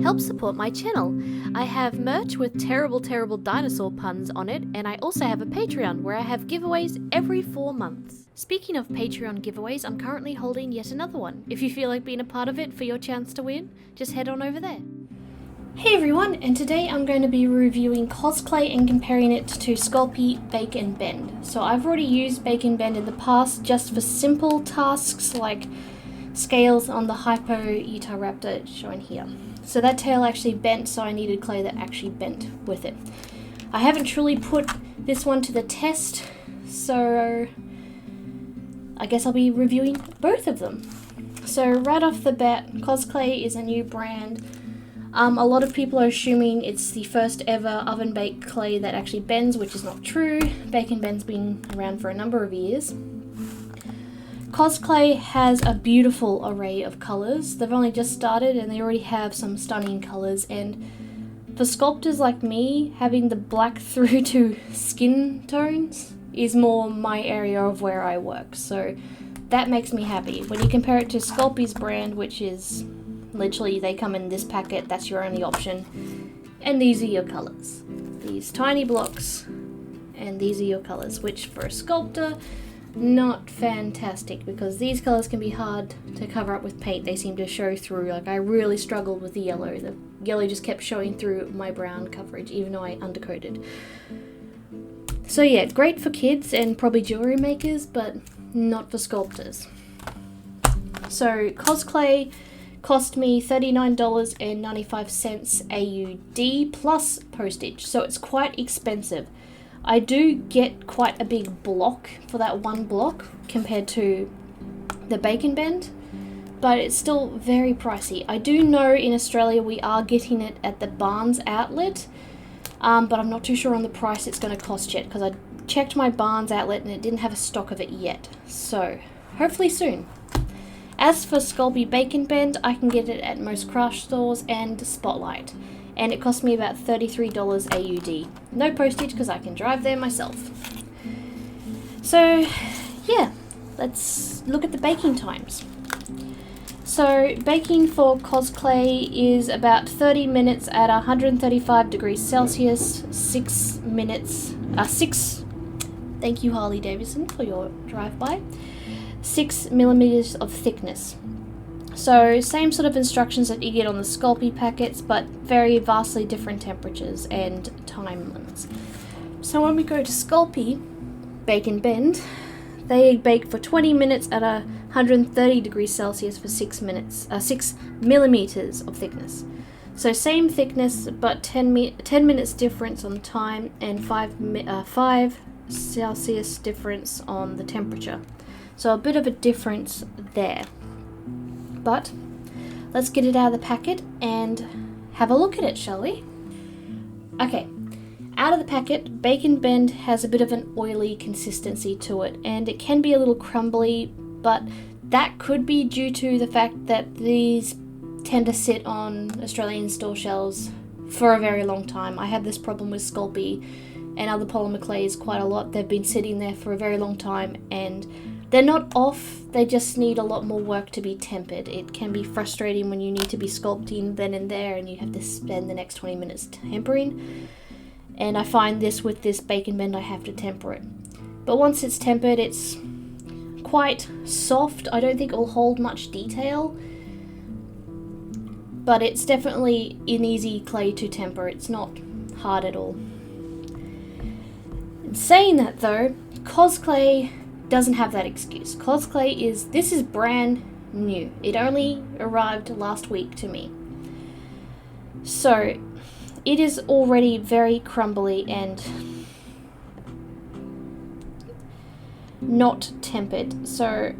help support my channel. I have merch with terrible dinosaur puns on it, and I also have a Patreon where I have giveaways every 4 months. Speaking of Patreon giveaways, I'm currently holding yet another one. If you feel like being a part of it for your chance to win, just head on over there. Hey everyone, and today I'm going to be reviewing CosClay and comparing it to Sculpting Bake and Bend. So I've already used Bake and Bend in the past just for simple tasks like scales on the Hypo Utahraptor shown here. So that tail actually bent, so I needed clay that actually bent with it. I haven't truly put this one to the test, so I guess I'll be reviewing both of them. So right off the bat, CosClay is a new brand. A lot of people are assuming it's the first ever oven-baked clay that actually bends, which is not true. Bake and Bend's been around for a number of years. CosClay has a beautiful array of colours. They've only just started and they already have some stunning colours, and for sculptors like me, having the black through to skin tones is more my area of where I work, so that makes me happy. When you compare it to Sculpting's brand, which is literally, they come in this packet, that's your only option. And these are your colours. These tiny blocks, and these are your colours, which for a sculptor, not fantastic, because these colours can be hard to cover up with paint. They seem to show through. Like, I really struggled with the yellow. The yellow just kept showing through my brown coverage, even though I undercoated. So yeah, great for kids and probably jewellery makers, but not for sculptors. So CosClay cost me $39.95 AUD plus postage, so it's quite expensive. I do get quite a big block for that one block compared to the Bake and Bend, but it's still very pricey. I do know in Australia we are getting it at the Barnes outlet, but I'm not too sure on the price it's going to cost yet, because I checked my Barnes outlet and it didn't have a stock of it yet, so hopefully soon. As for Sculpting Bake and Bend, I can get it at most craft stores and Spotlight, and it cost me about $33 AUD. No postage because I can drive there myself. So yeah, let's look at the baking times. So baking for CosClay is about 30 minutes at 135 degrees Celsius, 6 minutes, thank you Harley Davidson for your drive-by, 6 millimeters of thickness. So same sort of instructions that you get on the Sculpting packets, but very vastly different temperatures and time limits. So when we go to Sculpting Bake and Bend, they bake for 20 minutes at 130 degrees Celsius for 6 millimeters of thickness. So same thickness, but 10 minutes difference on time and 5 Celsius difference on the temperature. So a bit of a difference there. But let's get it out of the packet and have a look at it, shall we? Okay, out of the packet, Bake and Bend has a bit of an oily consistency to it, and it can be a little crumbly, but that could be due to the fact that these tend to sit on Australian store shelves for a very long time. I have this problem with Sculpting and other polymer clays quite a lot. They've been sitting there for a very long time and they're not off, they just need a lot more work to be tempered. It can be frustrating when you need to be sculpting then and there and you have to spend the next 20 minutes tempering. And I find this with this Bake and Bend, I have to temper it. But once it's tempered, it's quite soft. I don't think it will hold much detail, but it's definitely an easy clay to temper. It's not hard at all. In saying that though, CosClay doesn't have that excuse. CosClay this is brand new. It only arrived last week to me. So it is already very crumbly and not tempered. So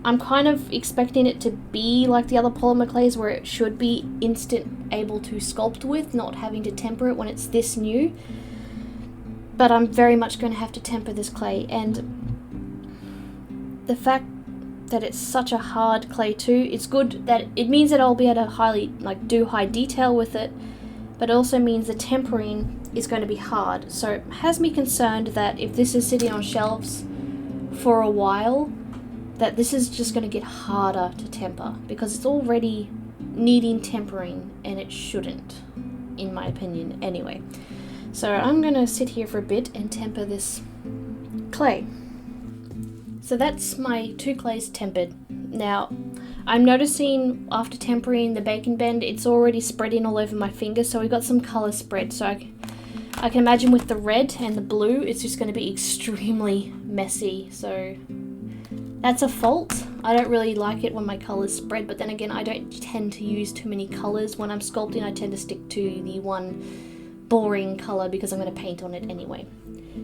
I'm kind of expecting it to be like the other polymer clays where it should be instant able to sculpt with, not having to temper it when it's this new. But I'm very much going to have to temper this clay, and the fact that it's such a hard clay too, it's good that it means that I'll be able to do high detail with it, but it also means the tempering is going to be hard. So it has me concerned that if this is sitting on shelves for a while, that this is just going to get harder to temper because it's already needing tempering, and it shouldn't, in my opinion anyway. So I'm gonna sit here for a bit and temper this clay. So that's my 2 clays tempered. Now I'm noticing after tempering the Bake and Bend, it's already spreading all over my fingers, so we got some color spread. So I can imagine with the red and the blue, it's just going to be extremely messy. So that's a fault. I don't really like it when my colors spread, but then again, I don't tend to use too many colors. When I'm sculpting, I tend to stick to the one boring color because I'm going to paint on it anyway.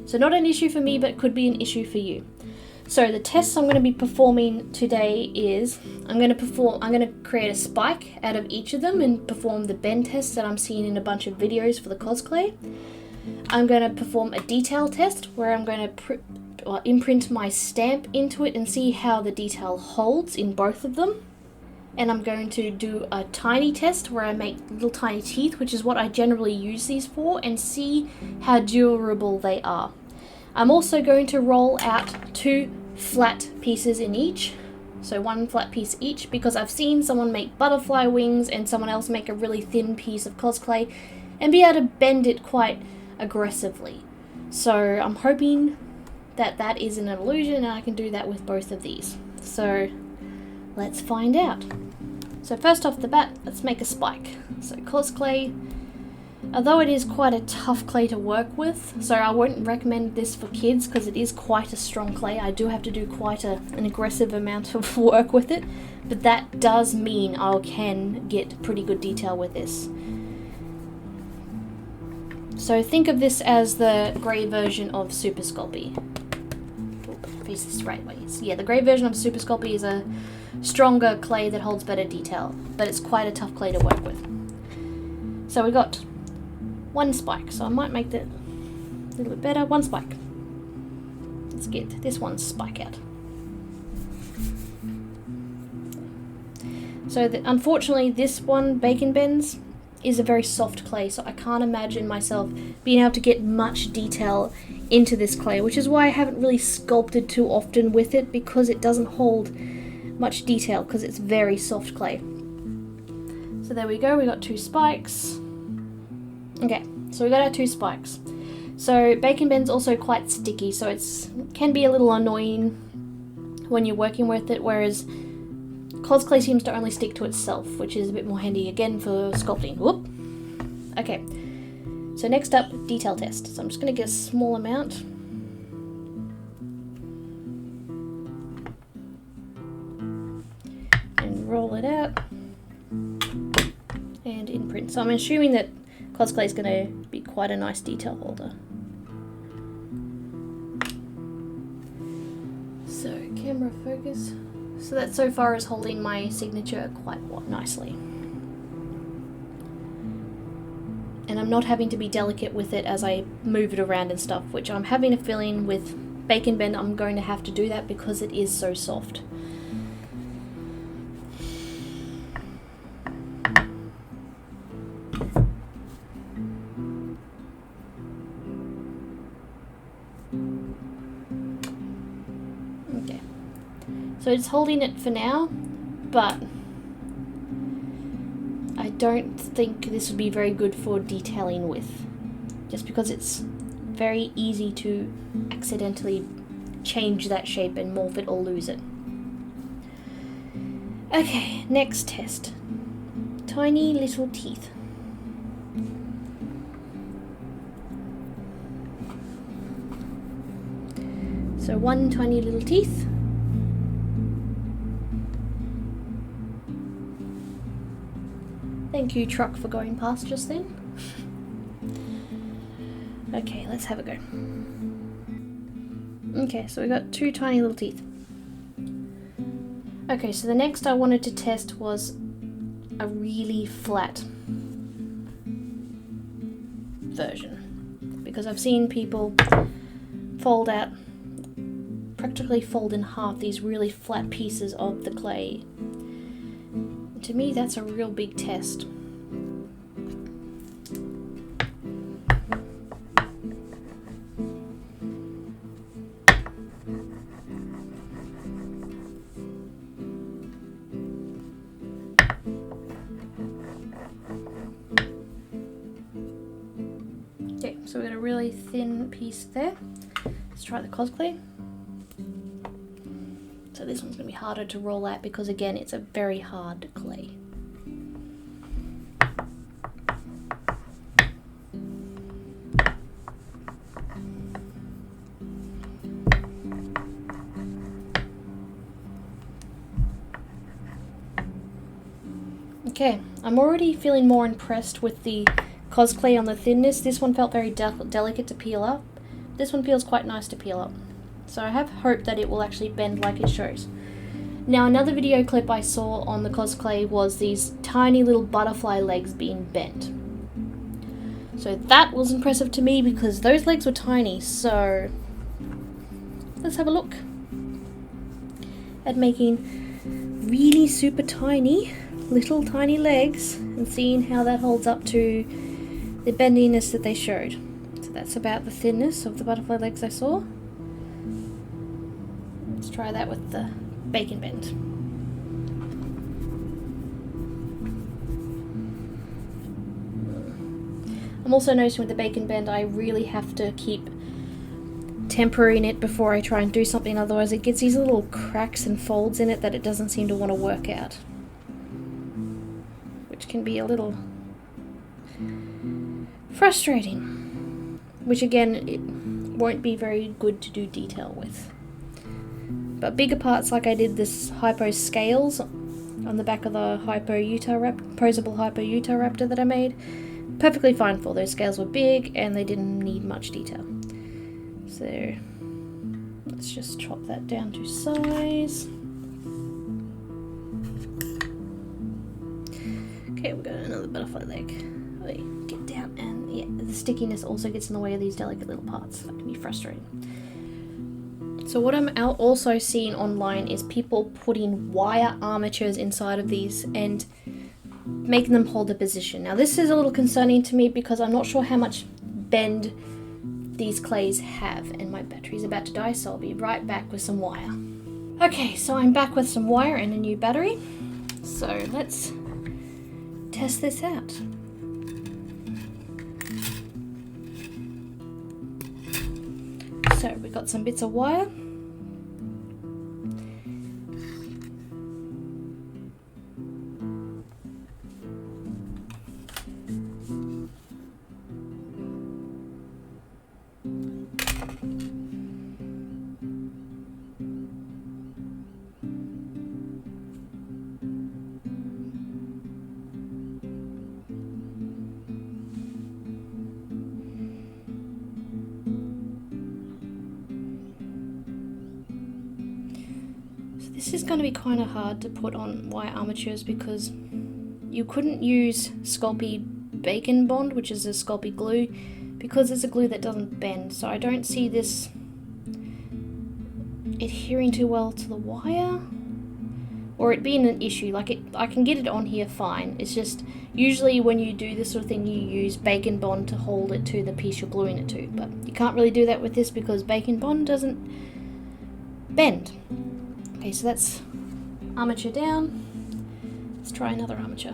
So not an issue for me, but could be an issue for you. So the tests I'm going to be performing today is I'm going to create a spike out of each of them and perform the bend test that I'm seeing in a bunch of videos for the CosClay. I'm going to perform a detail test where I'm going to imprint my stamp into it and see how the detail holds in both of them. And I'm going to do a tiny test where I make little tiny teeth, which is what I generally use these for, and see how durable they are. I'm also going to roll out 2 flat pieces in each, so 1 flat piece each, because I've seen someone make butterfly wings and someone else make a really thin piece of CosClay and be able to bend it quite aggressively. So I'm hoping that that is an illusion and I can do that with both of these. So let's find out. So first off the bat, let's make a spike. So CosClay, although it is quite a tough clay to work with, so I won't recommend this for kids because it is quite a strong clay. I do have to do quite an aggressive amount of work with it, but that does mean I can get pretty good detail with this. So think of this as the grey version of Super Sculpey. Face this right way. So yeah, the grey version of Super Sculpey is a stronger clay that holds better detail, but it's quite a tough clay to work with. So we got 1 spike, so I might make that a little bit better. 1 spike. Let's get this one spike out. So unfortunately this one, Bake and Bends, is a very soft clay, so I can't imagine myself being able to get much detail into this clay, which is why I haven't really sculpted too often with it, because it doesn't hold much detail because it's very soft clay. So there we go, we got 2 spikes. Okay, so we got our 2 spikes. So Bake and Bend's also quite sticky, so it can be a little annoying when you're working with it, whereas CosClay seems to only stick to itself, which is a bit more handy again for sculpting. Whoop. Okay, so next up, detail test. So I'm just going to get a small amount. And roll it out. And imprint. So I'm assuming that CosClay is going to be quite a nice detail holder. So camera focus. So that so far is holding my signature quite nicely. And I'm not having to be delicate with it as I move it around and stuff, which I'm having a feeling with Bake and Bend I'm going to have to do that because it is so soft. So it's holding it for now, but I don't think this would be very good for detailing with, just because it's very easy to accidentally change that shape and morph it or lose it. Okay, next test. Tiny little teeth. So 1 tiny little teeth. Thank you, truck, for going past just then. Okay, let's have a go. Okay, so we got 2 tiny little teeth. Okay, so the next I wanted to test was a really flat version, because I've seen people practically fold in half these really flat pieces of the clay. To me, that's a real big test. So we've got a really thin piece there. Let's try the CosClay. So this one's going to be harder to roll out because again it's a very hard clay. Okay, I'm already feeling more impressed with the CosClay on the thinness. This one felt very delicate to peel up. This one feels quite nice to peel up. So I have hope that it will actually bend like it shows. Now another video clip I saw on the CosClay was these tiny little butterfly legs being bent. So that was impressive to me because those legs were tiny. So let's have a look at making really super tiny little tiny legs and seeing how that holds up to the bendiness that they showed. So that's about the thinness of the butterfly legs I saw. Let's try that with the bacon bend. I'm also noticing with the bacon bend I really have to keep tempering it before I try and do something, otherwise it gets these little cracks and folds in it that it doesn't seem to want to work out, which can be a little frustrating, which again it won't be very good to do detail with. But bigger parts, like I did this hypo scales on the back of the posable hypo Utah-raptor that I made, perfectly fine for. Those scales were big and they didn't need much detail. So let's just chop that down to size. Okay, we've got another butterfly leg. Get down, and yeah, the stickiness also gets in the way of these delicate little parts. That can be frustrating. So what I'm also seeing online is people putting wire armatures inside of these and making them hold a position. Now this is a little concerning to me because I'm not sure how much bend these clays have, and my battery's about to die, so I'll be right back with some wire. Okay, so I'm back with some wire and a new battery. So let's test this out. So we've got some bits of wire. This is going to be kind of hard to put on wire armatures because you couldn't use Sculpey Bacon Bond, which is a Sculpey glue, because it's a glue that doesn't bend. So I don't see this adhering too well to the wire, or it being an issue. Like I can get it on here fine. It's just usually when you do this sort of thing, you use Bacon Bond to hold it to the piece you're gluing it to, but you can't really do that with this because Bacon Bond doesn't bend. Okay, so that's armature down. Let's try another armature.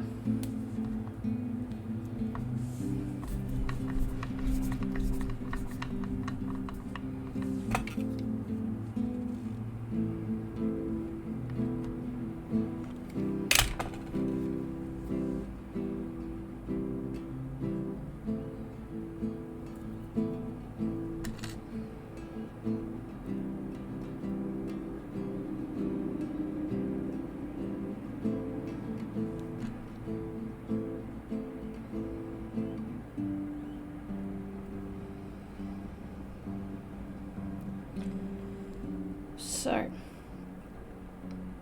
So,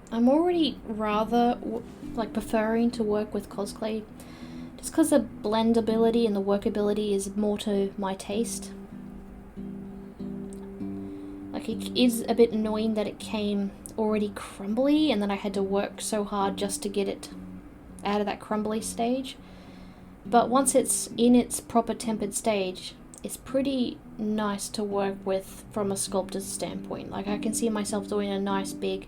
I'm already rather preferring to work with CosClay just because the blendability and the workability is more to my taste. Like, it is a bit annoying that it came already crumbly and then I had to work so hard just to get it out of that crumbly stage. But once it's in its proper tempered stage, it's pretty nice to work with from a sculptor's standpoint. Like, I can see myself doing a nice big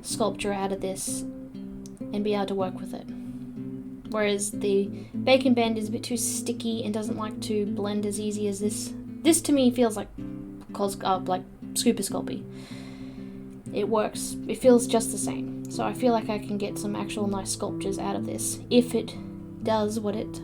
sculpture out of this and be able to work with it. whereas the Bake and Bend is a bit too sticky and doesn't like to blend as easy as this. This to me feels like like Super Sculpey. It works. It feels just the same. So I feel like I can get some actual nice sculptures out of this if it does what it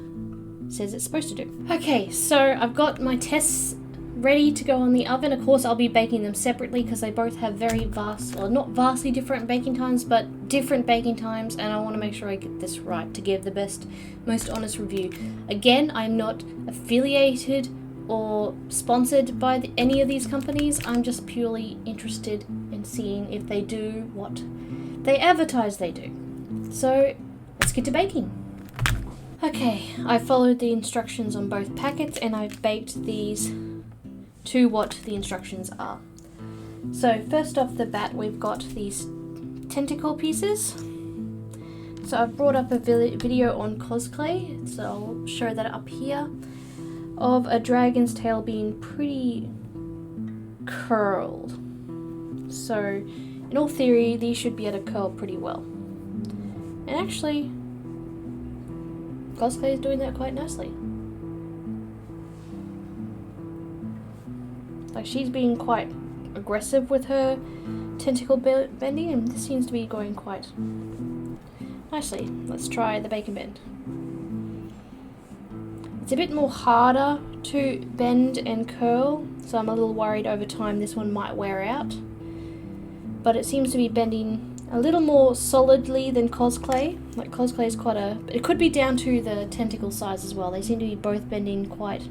says it's supposed to do. Okay, so I've got my tests ready to go on the oven. Of course, I'll be baking them separately because they both have very not vastly different baking times, but different baking times, and I want to make sure I get this right to give the best, most honest review. Again, I'm not affiliated or sponsored by any of these companies. I'm just purely interested in seeing if they do what they advertise they do. So let's get to baking. Okay, I followed the instructions on both packets and I've baked these to what the instructions are. So first off the bat, we've got these tentacle pieces. So I've brought up a video on CosClay, so I'll show that up here, of a dragon's tail being pretty curled. So in all theory, these should be able to curl pretty well. And actually, CosClay is doing that quite nicely. Like, she's being quite aggressive with her tentacle bending, and this seems to be going quite nicely. Let's try the Bake and Bend. It's a bit more harder to bend and curl, so I'm a little worried over time this one might wear out. But it seems to be bending a little more solidly than CosClay. Like, CosClay is quite a... It could be down to the tentacle size as well. They seem to be both bending quite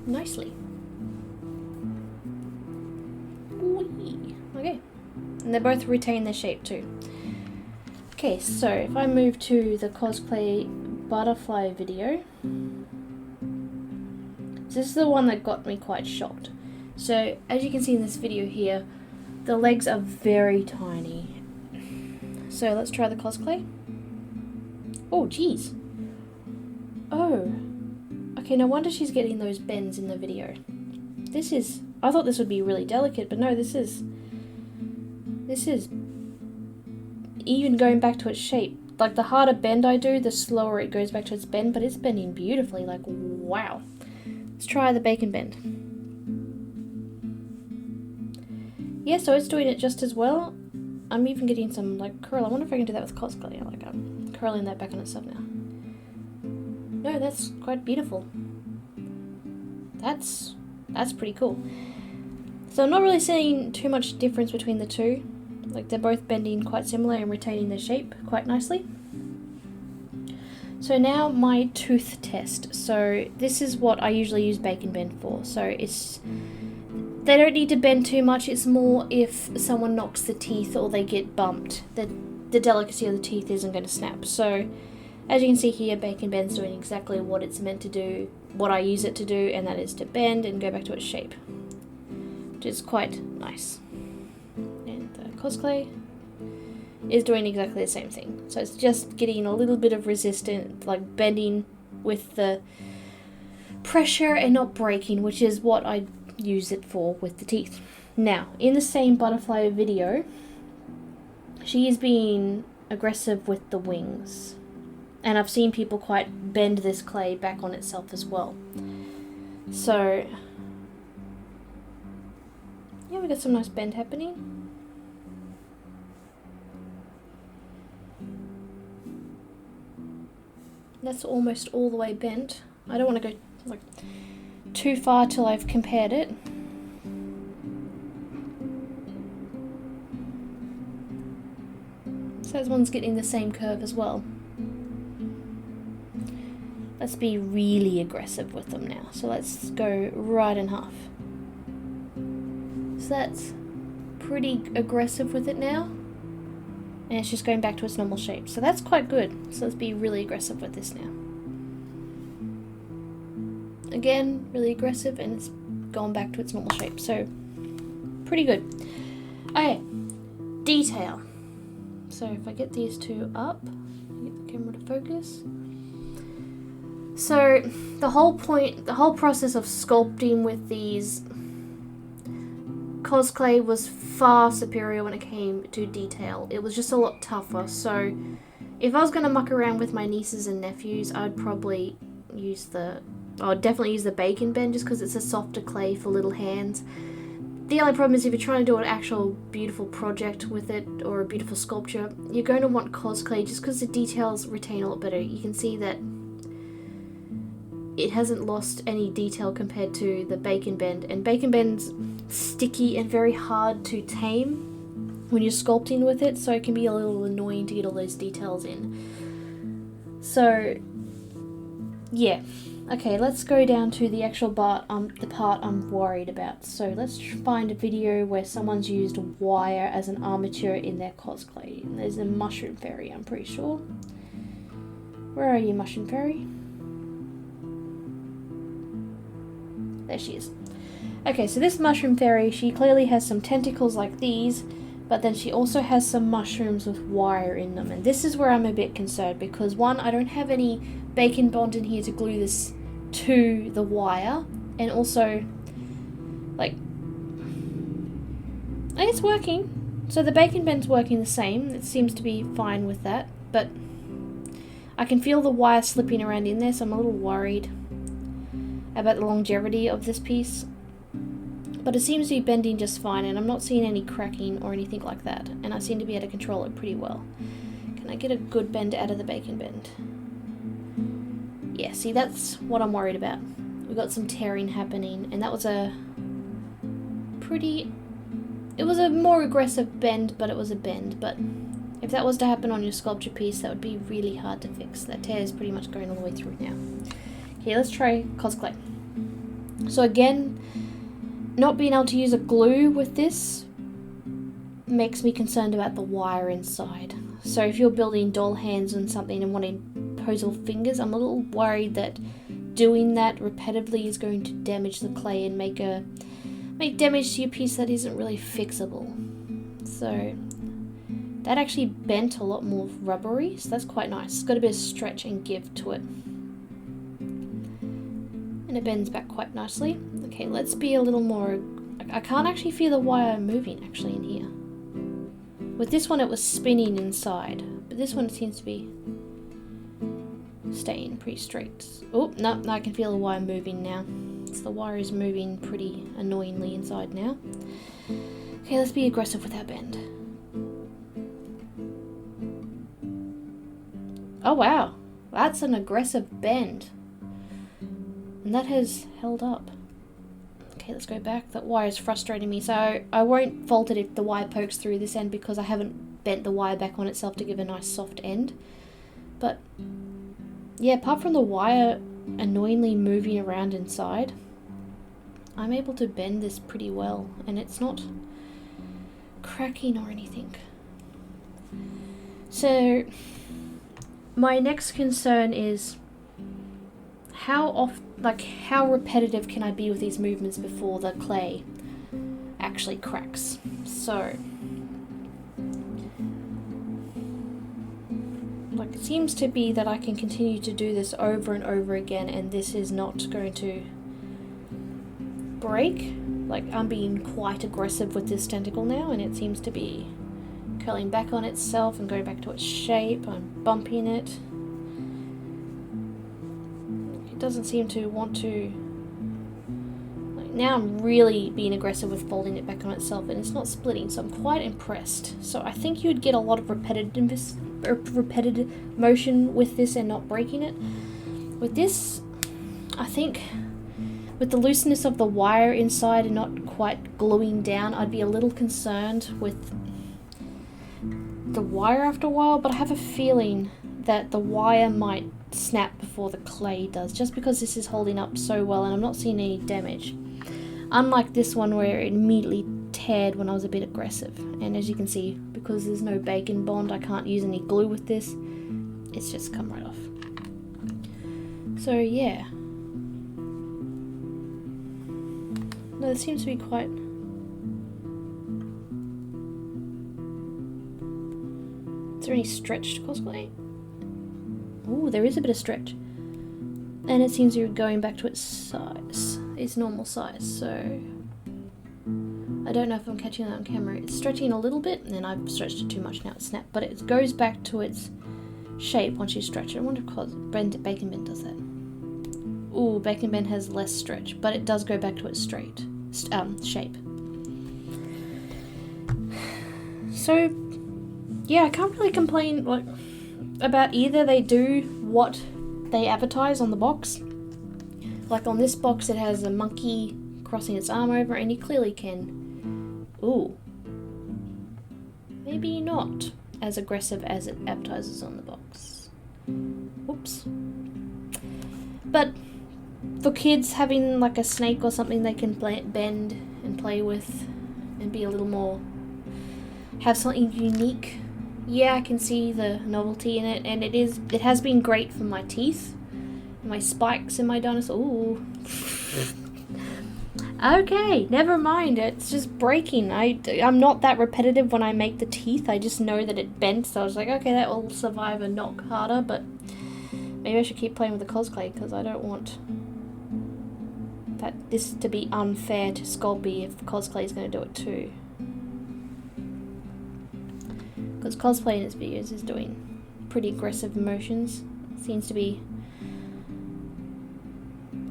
nicely. Whee! Okay. And they both retain their shape too. Okay, so if I move to the CosClay butterfly video. So this is the one that got me quite shocked. So as you can see in this video here, the legs are very tiny. So let's try the CosClay. Oh, geez. Oh. Okay, no wonder she's getting those bends in the video. This is... I thought this would be really delicate, but no, this is even going back to its shape. Like, the harder bend I do, the slower it goes back to its bend, but it's bending beautifully. Like, wow. Let's try the Bake and Bend. Yeah, so it's doing it just as well. I'm even getting some, like, curl. I wonder if I can do that with CosClay. Like, I'm curling that back on itself now. No, that's quite beautiful. That's pretty cool. So I'm not really seeing too much difference between the two. Like, they're both bending quite similar and retaining their shape quite nicely. So now my tooth test. So this is what I usually use Bake and Bend for. So they don't need to bend too much. It's more if someone knocks the teeth or they get bumped, that the delicacy of the teeth isn't going to snap. So as you can see here, Bake and Bend's doing exactly what it's meant to do, what I use it to do, and that is to bend and go back to its shape, which is quite nice. And the CosClay is doing exactly the same thing. So it's just getting a little bit of resistance, like bending with the pressure and not breaking, which is what I use it for with the teeth. Now, in the same butterfly video, she is being aggressive with the wings. And I've seen people quite bend this clay back on itself as well. So, yeah, we got some nice bend happening. That's almost all the way bent. I don't want to go like too far till I've compared it. So this one's getting the same curve as well. Let's be really aggressive with them now. So let's go right in half. So that's pretty aggressive with it now. And it's just going back to its normal shape. So that's quite good. So let's be really aggressive with this now. Again, really aggressive, and it's gone back to its normal shape. So, pretty good. Okay, detail. So if I get these two up, get the camera to focus. So the whole process of sculpting with these CosClay was far superior when it came to detail. It was just a lot tougher. So if I was going to muck around with my nieces and nephews, I'd probably use definitely use the Bacon Bend, just because it's a softer clay for little hands. The only problem is if you're trying to do an actual beautiful project with it, or a beautiful sculpture, you're going to want CosClay just because the details retain a lot better. You can see that it hasn't lost any detail compared to the Bacon Bend, and Bacon Bend's sticky and very hard to tame when you're sculpting with it, so it can be a little annoying to get all those details in. So yeah, okay, let's go down to the actual the part I'm worried about. So let's find a video where someone's used wire as an armature in their CosClay. And there's a mushroom fairy, I'm pretty sure. Where are you, mushroom fairy? There she is. Okay, so this mushroom fairy, she clearly has some tentacles like these, but then she also has some mushrooms with wire in them. And this is where I'm a bit concerned, because one, I don't have any Bacon Bond in here to glue this to the wire, and also, like, it's working. So the Bacon Bend's working the same. It seems to be fine with that, but I can feel the wire slipping around in there, so I'm a little worried about the longevity of this piece. But it seems to be bending just fine, and I'm not seeing any cracking or anything like that, and I seem to be able to control it pretty well. Can I get a good bend out of the Bacon Bend? Yeah, see, that's what I'm worried about. We've got some tearing happening, and that was it was a more aggressive bend, but it was a bend. But if that was to happen on your sculpture piece, that would be really hard to fix. That tear is pretty much going all the way through now. Okay, let's try CosClay. So again, not being able to use a glue with this makes me concerned about the wire inside. So if you're building doll hands and something and wanting posable fingers, I'm a little worried that doing that repetitively is going to damage the clay and make damage to your piece that isn't really fixable. So that actually bent a lot more rubbery, so that's quite nice. It's got a bit of stretch and give to it. And it bends back quite nicely. Okay, let's be a little more... I can't actually feel the wire moving actually in here. With this one it was spinning inside, but this one seems to be staying pretty straight. Oh, no, I can feel the wire moving now. So the wire is moving pretty annoyingly inside now. Okay, let's be aggressive with our bend. Oh wow, that's an aggressive bend. And that has held up. Okay, let's go back. That wire is frustrating me, so I won't fault it if the wire pokes through this end, because I haven't bent the wire back on itself to give a nice soft end. But yeah, apart from the wire annoyingly moving around inside, I'm able to bend this pretty well, and it's not cracking or anything. So my next concern is how repetitive can I be with these movements before the clay actually cracks. So like, it seems to be that I can continue to do this over and over again, and this is not going to break. Like, I'm being quite aggressive with this tentacle now, and it seems to be curling back on itself and going back to its shape. I'm bumping it. It doesn't seem to want to... Like, now I'm really being aggressive with folding it back on itself, and it's not splitting, so I'm quite impressed. So I think you'd get a lot of repetitive motion with this and not breaking it. With this, I think with the looseness of the wire inside and not quite gluing down, I'd be a little concerned with the wire after a while, but I have a feeling that the wire might snap before the clay does, just because this is holding up so well and I'm not seeing any damage. Unlike this one where it immediately teared when I was a bit aggressive. And as you can see, because there's no Bacon Bond, I can't use any glue with this. It's just come right off. So yeah. No, it seems to be quite... Is there any stretch to CosClay? Ooh, there is a bit of stretch. And it seems to be going back to its size, its normal size, so... I I don't know if I'm catching that on camera. It's stretching a little bit, and then I've stretched it too much, now it's snapped. But it goes back to its shape once you stretch it. I wonder if Bacon Bend does that. Ooh, Bacon Bend has less stretch, but it does go back to its straight shape. So, yeah, I can't really complain about either. They do what they advertise on the box. Like on this box, it has a monkey crossing its arm over, and you clearly can. Ooh. Maybe not as aggressive as it advertises on the box. Whoops. But for kids, having like a snake or something they can bend and play with and be a little more, have something unique. Yeah, I can see the novelty in it, and it has been great for my teeth, my spikes in my dinosaur. Ooh. Okay, never mind. It's just breaking. I'm not that repetitive when I make the teeth. I just know that it bent, so I was like, okay, that will survive a knock harder, but maybe I should keep playing with the CosClay, because I don't want this to be unfair to Sculpey if CosClay is going to do it too. Because CosPlay in its videos is doing pretty aggressive motions. Seems to be...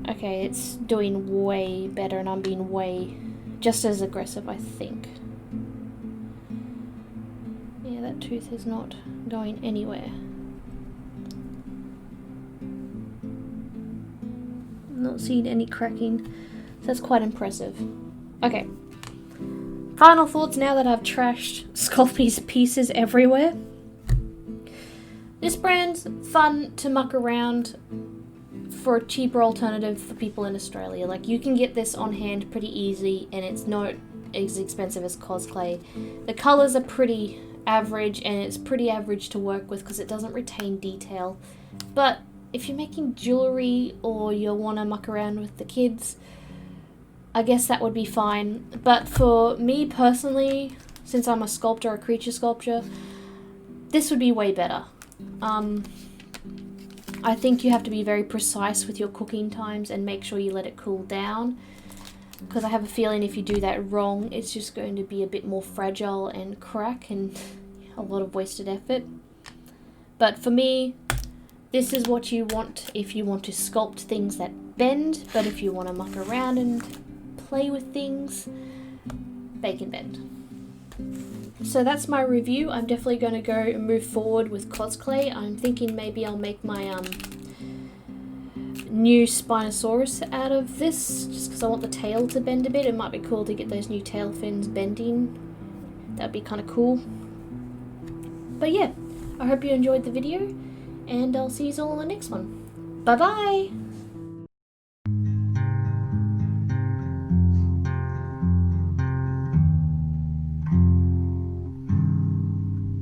Okay, it's doing way better, and I'm being way just as aggressive, I think. Yeah, that tooth is not going anywhere. I'm not seeing any cracking, so that's quite impressive. Okay. Final thoughts now that I've trashed Sculpey's pieces everywhere. This brand's fun to muck around for a cheaper alternative for people in Australia. Like, you can get this on hand pretty easy, and it's not as expensive as CosClay. The colours are pretty average, and it's pretty average to work with because it doesn't retain detail. But if you're making jewellery or you want to muck around with the kids, I guess that would be fine. But for me personally, since I'm a sculptor, a creature sculptor, this would be way better. I think you have to be very precise with your cooking times and make sure you let it cool down, because I have a feeling if you do that wrong, it's just going to be a bit more fragile and crack and a lot of wasted effort. But for me, this is what you want if you want to sculpt things that bend, but if you want to muck around and play with things, Bacon Bend. So that's my review. I'm definitely going to go and move forward with CosClay. I'm thinking maybe I'll make my new Spinosaurus out of this, just because I want the tail to bend a bit. It might be cool to get those new tail fins bending. That'd be kind of cool. But yeah, I hope you enjoyed the video, and I'll see you all in the next one. Bye bye!